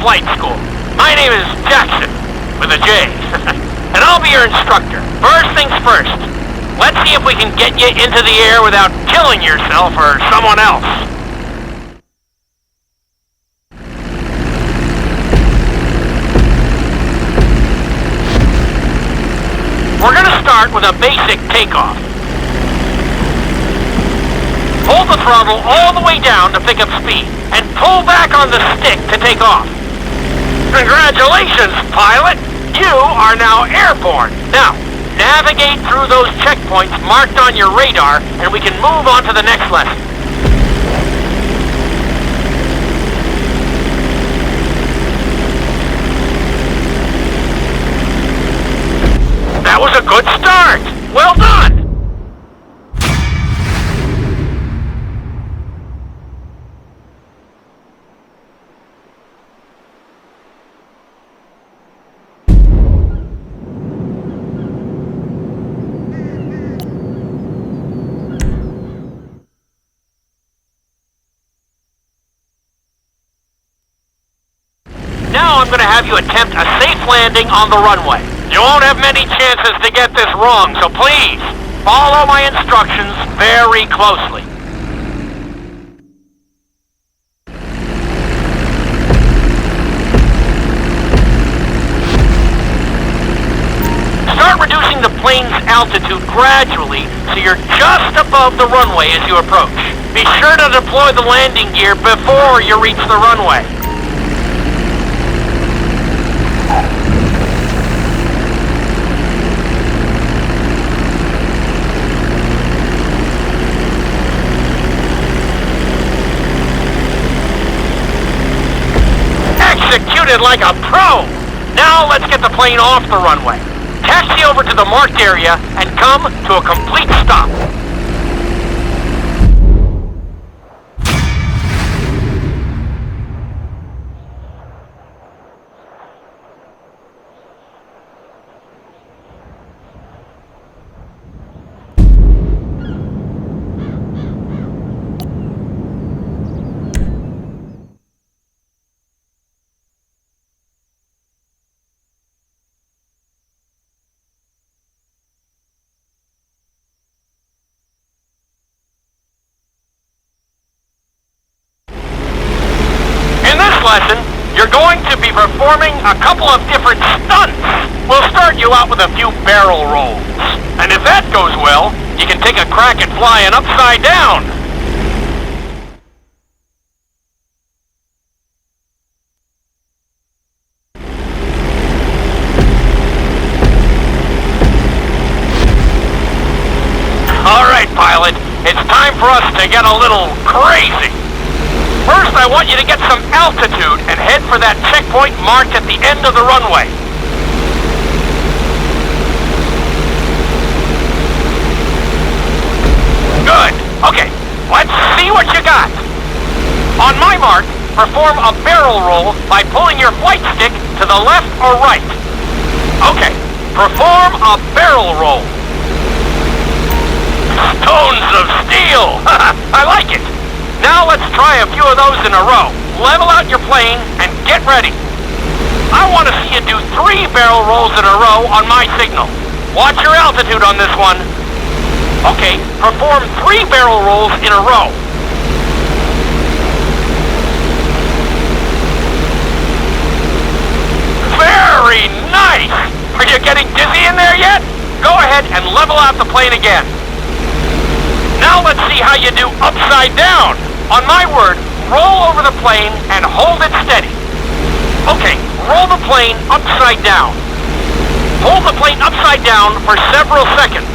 flight school. My name is Jackson, with a J. And I'll be your instructor. First things first. Let's see if we can get you into the air without killing yourself or someone else. We're gonna start with a basic takeoff. Hold the throttle all the way down to pick up speed, and pull back on the stick to take off. Congratulations, pilot! You are now airborne. Now, navigate through those checkpoints marked on your radar, and we can move on to the next lesson. That was a good start! Well done! Now I'm going to have you attempt a safe landing on the runway. You won't have many chances to get this wrong, so please, follow my instructions very closely. Start reducing the plane's altitude gradually so you're just above the runway as you approach. Be sure to deploy the landing gear before you reach the runway. Executed like a pro! Now let's get the plane off the runway. Taxi over to the marked area and come to a complete stop. Lesson, you're going to be performing a couple of different stunts. We'll start you out with a few barrel rolls. And if that goes well, you can take a crack at flying upside down. All right, pilot, it's time for us to get a little crazy. First, I want you to get some altitude and head for that checkpoint marked at the end of the runway. Good. Okay, let's see what you got. On my mark, perform a barrel roll by pulling your flight stick to the left or right. Okay, perform a barrel roll. Stones of steel! I like it. Now let's try a few of those in a row. Level out your plane and get ready. I want to see you do 3 barrel rolls in a row on my signal. Watch your altitude on this one. Okay, perform 3 barrel rolls in a row. Very nice! Are you getting dizzy in there yet? Go ahead and level out the plane again. Now let's see how you do upside down. On my word, roll over the plane and hold it steady. Okay, roll the plane upside down. Hold the plane upside down for several seconds.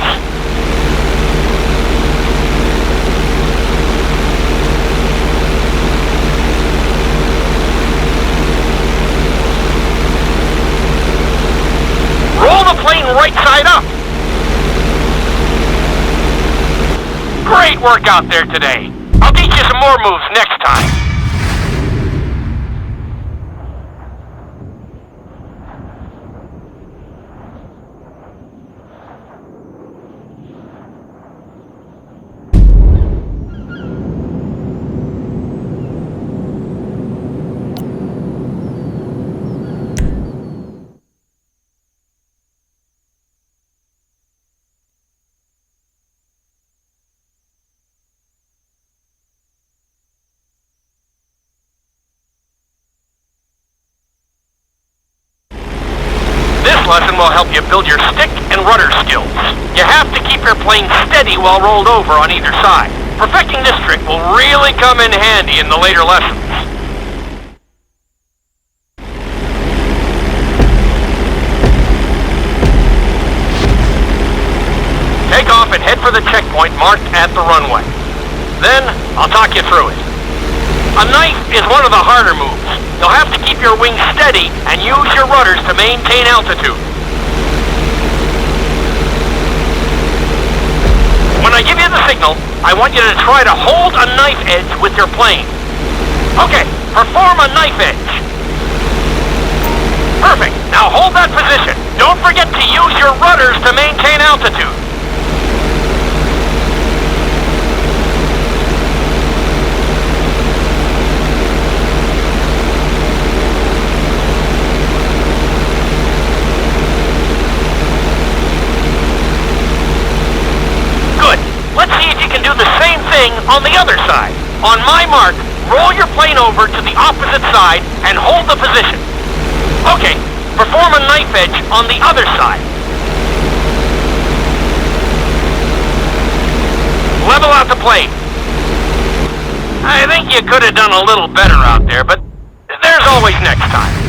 Roll the plane right side up. Great work out there today. I'll teach you some more moves next time. lesson will help you build your stick and rudder skills. You have to keep your plane steady while rolled over on either side. Perfecting this trick will really come in handy in the later lessons. Take off and head for the checkpoint marked at the runway. Then, I'll talk you through it. A knife is one of the harder moves. You'll have to keep your wings steady and use your rudders to maintain altitude. When I give you the signal, I want you to try to hold a knife edge with your plane. Okay, perform a knife edge. Perfect. Now hold that position. Don't forget to use your rudders to maintain altitude. On the other side. On my mark, roll your plane over to the opposite side and hold the position. Okay, perform a knife edge on the other side. Level out the plane. I think you could have done a little better out there, but there's always next time.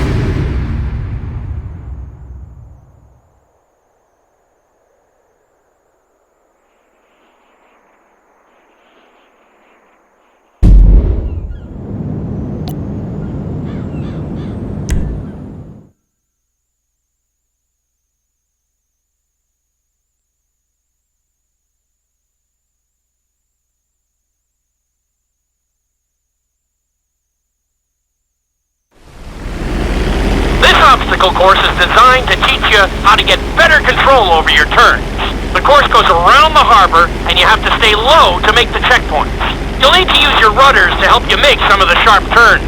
Obstacle course is designed to teach you how to get better control over your turns. The course goes around the harbor, and you have to stay low to make the checkpoints. You'll need to use your rudders to help you make some of the sharp turns.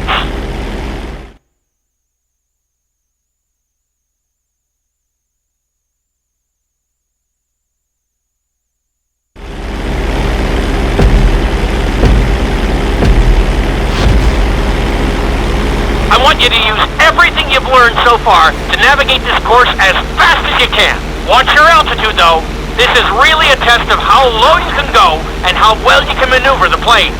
I want you to use everything you've learned so far to navigate this course as fast as you can. Watch your altitude though. This is really a test of how low you can go and how well you can maneuver the plane.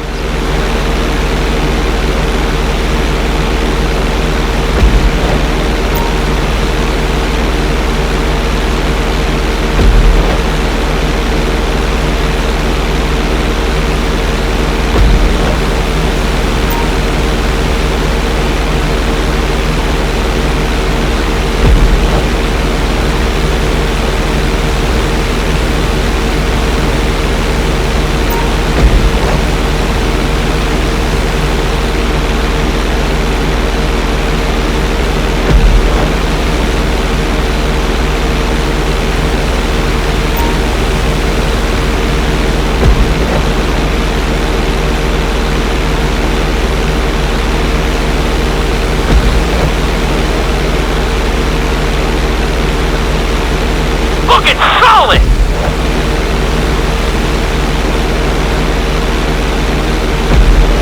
Solid!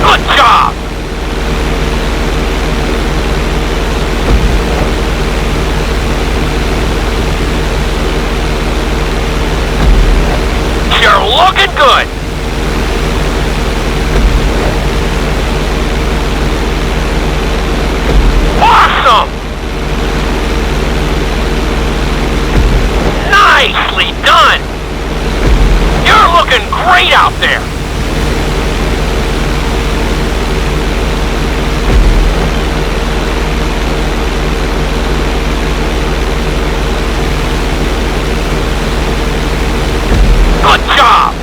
Good job! You're looking good! Awesome! Nicely done! You're looking great out there! Good job!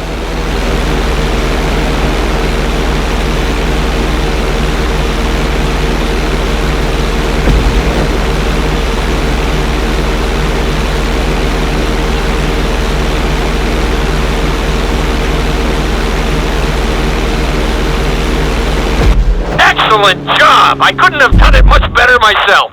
Excellent job! I couldn't have done it much better myself.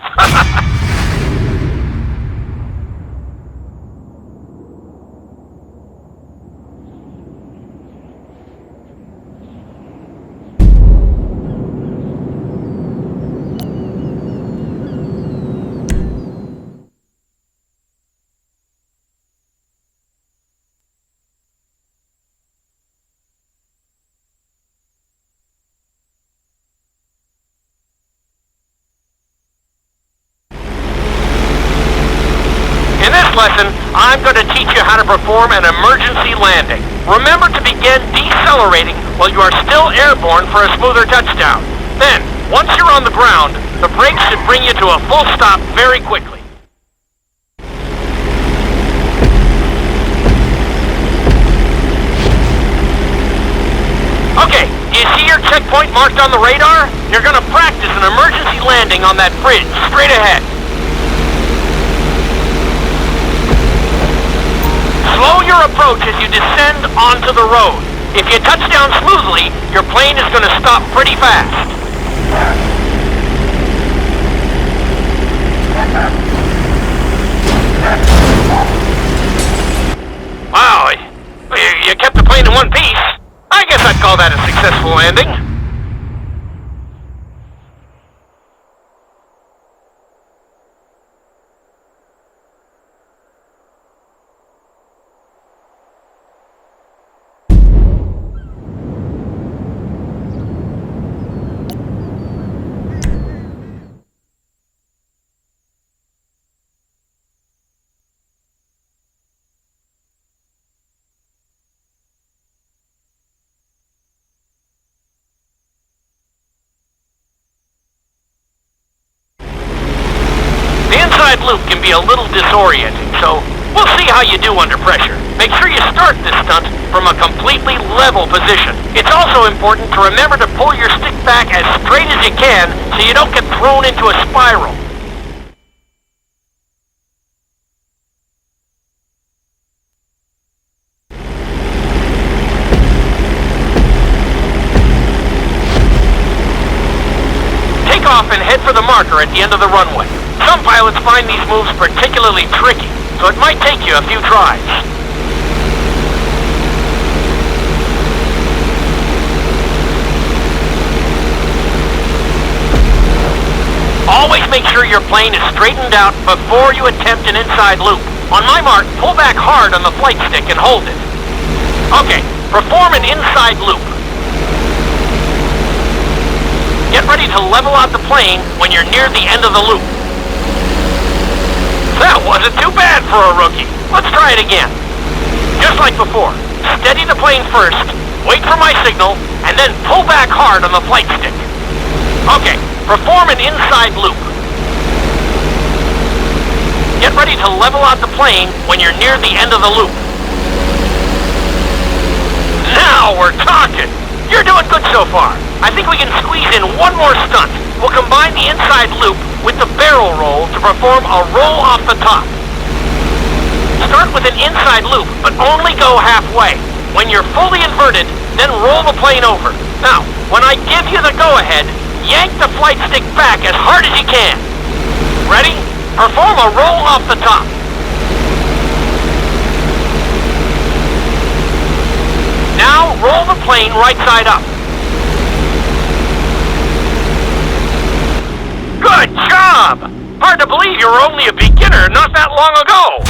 I'm going to teach you how to perform an emergency landing. Remember to begin decelerating while you are still airborne for a smoother touchdown. Then, once you're on the ground, the brakes should bring you to a full stop very quickly. Okay, do you see your checkpoint marked on the radar? You're going to practice an emergency landing on that bridge straight ahead. Slow your approach as you descend onto the road. If you touch down smoothly, your plane is going to stop pretty fast. Wow, you kept the plane in one piece. I guess I'd call that a successful landing. Loop can be a little disorienting, so we'll see how you do under pressure. Make sure you start this stunt from a completely level position. It's also important to remember to pull your stick back as straight as you can so you don't get thrown into a spiral. Take off and head for the marker at the end of the runway. Some pilots find these moves particularly tricky, so it might take you a few tries. Always make sure your plane is straightened out before you attempt an inside loop. On my mark, pull back hard on the flight stick and hold it. Okay, perform an inside loop. Get ready to level out the plane when you're near the end of the loop. That wasn't too bad for a rookie. Let's try it again. Just like before, steady the plane first, wait for my signal, and then pull back hard on the flight stick. Okay, perform an inside loop. Get ready to level out the plane when you're near the end of the loop. Now we're talking! You're doing good so far. I think we can squeeze in one more stunt. We'll combine the inside loop with the barrel roll to perform a roll off the top. Start with an inside loop, but only go halfway. When you're fully inverted, then roll the plane over. Now, when I give you the go-ahead, yank the flight stick back as hard as you can. Ready? Perform a roll off the top. Now, roll the plane right side up. Good job! Hard to believe you were only a beginner not that long ago.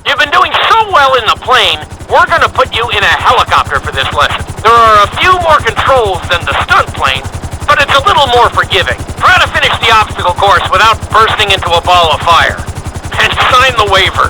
You've been doing so well in the plane, we're going to put you in a helicopter for this lesson. There are a few more controls than the stunt plane, but it's a little more forgiving. Try to finish the obstacle course without bursting into a ball of fire. And sign the waiver.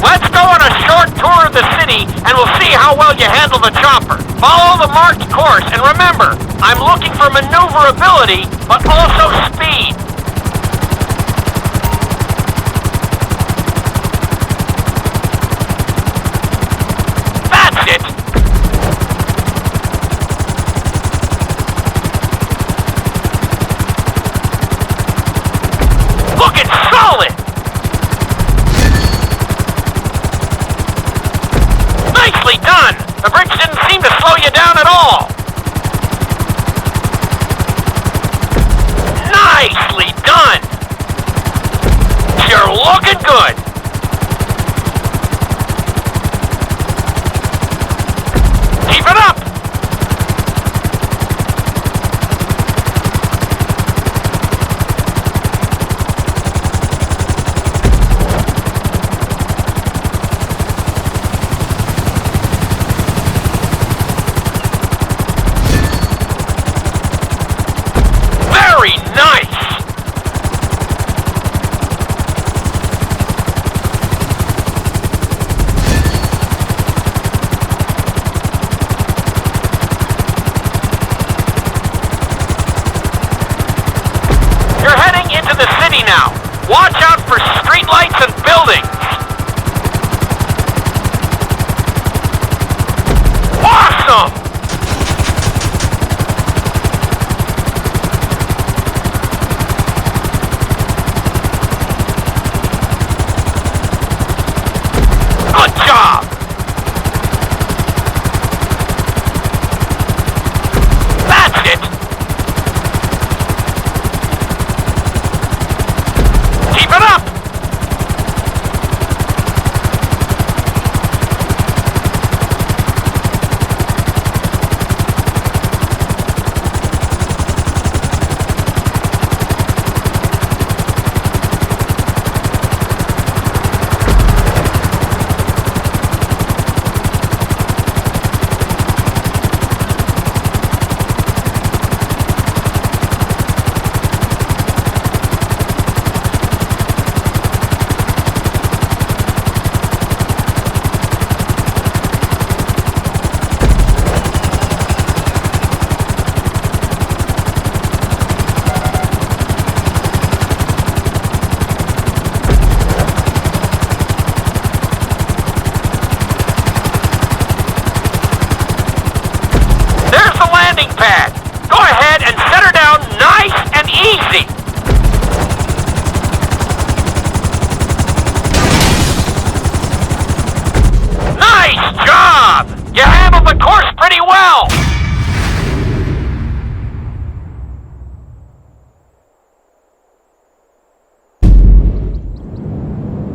Let's go on a short tour of the city, and we'll see how well you handle the chopper. Follow the marked course, and remember, I'm looking for maneuverability, but also speed. That's it! now. Watch out for streetlights and buildings. Awesome! Good job! That's it! Keep it up! Pad. Go ahead and set her down nice and easy. Nice job! You handled the course